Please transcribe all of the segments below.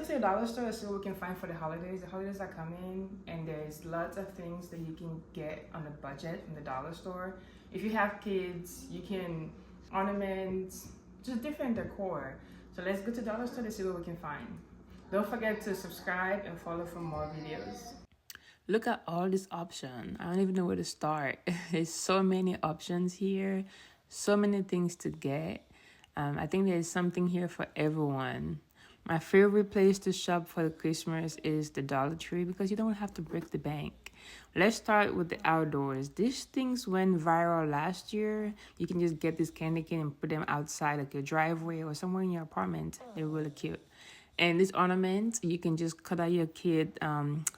go to the dollar store and see what we can find for the holidays. The holidays are coming, and there's lots of things that you can get on a budget from the dollar store. If you have kids, you can ornaments, just different decor. So let's go to the dollar store to see what we can find. Don't forget to subscribe and follow for more videos. Look at all this option. I don't even know where to start. There's so many options here, so many things to get. I think there's something here for everyone. My favorite place to shop for the Christmas is the Dollar Tree because you don't have to break the bank. Let's start with the outdoors. These things went viral last year. You can just get this candy cane and put them outside like your driveway or somewhere in your apartment. They're really cute. And this ornament, you can just cut out your kid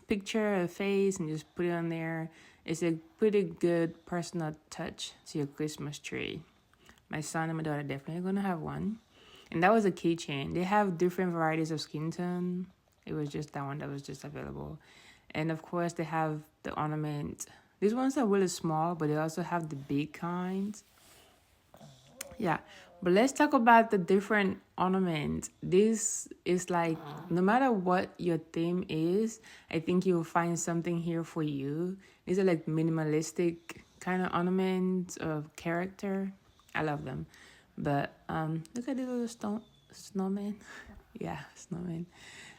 picture, a face, and just put it on there. It's a pretty good personal touch to your Christmas tree. My son and my daughter are definitely going to have one. And that was a keychain. They have different varieties of skin tone. It was just that one that was just available. And of course, they have the ornament. These ones are really small, but they also have the big kinds. Yeah, but let's talk about the different ornaments. This is like, no matter what your theme is, I think you'll find something here for you. These are like minimalistic kind of ornaments of character. I love them. But look at this little snowman. Yeah, snowman.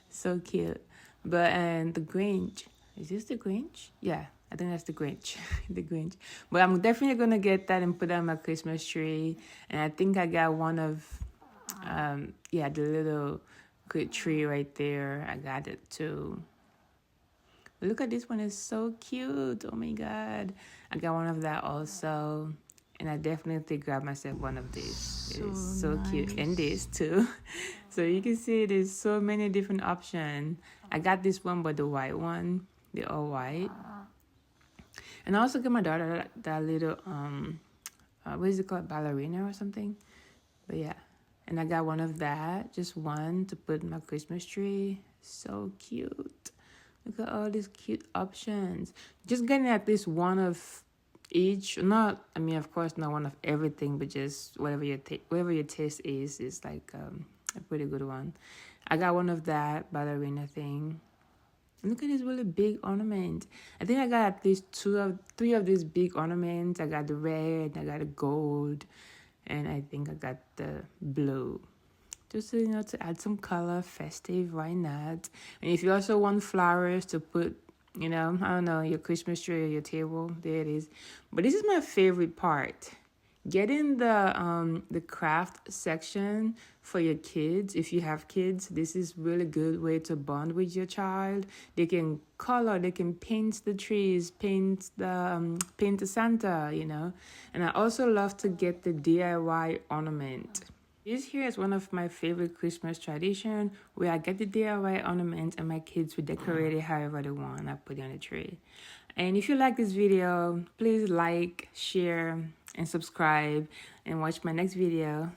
So cute. But and the Grinch. Is this the Grinch? Yeah, I think that's the Grinch. The Grinch. But I'm definitely gonna get that and put that on my Christmas tree. And I think I got one of the little good tree right there. I got it too. But look at this one, it's so cute. Oh my god. I got one of that also. And I definitely grabbed myself one of these. It's so nice. Cute. And this too. So you can see there's so many different options. I got this one, but the white one. They're all white. And I also got my daughter that little, what is it called? Ballerina or something. But yeah. And I got one of that. Just one to put in my Christmas tree. So cute. Look at all these cute options. Just getting at least one of each, of course not one of everything, but just whatever your taste is like a pretty good one. I got one of that ballerina thing. And look at this really big ornament. I think I got at least three of these big ornaments. I got the red, I got the gold, and I think I got the blue. Just to add some color, festive, why not? And if you also want flowers to put, I don't know, your Christmas tree or your table, there it is. But this is my favorite part. Getting the craft section for your kids. If you have kids, this is really good way to bond with your child. They can color, they can paint the trees, paint the Santa, And I also love to get the DIY ornament. This here is one of my favorite Christmas tradition where I get the DIY ornament and my kids will decorate it however they want. I put it on the tree. And if you like this video, please like, share, and subscribe and watch my next video.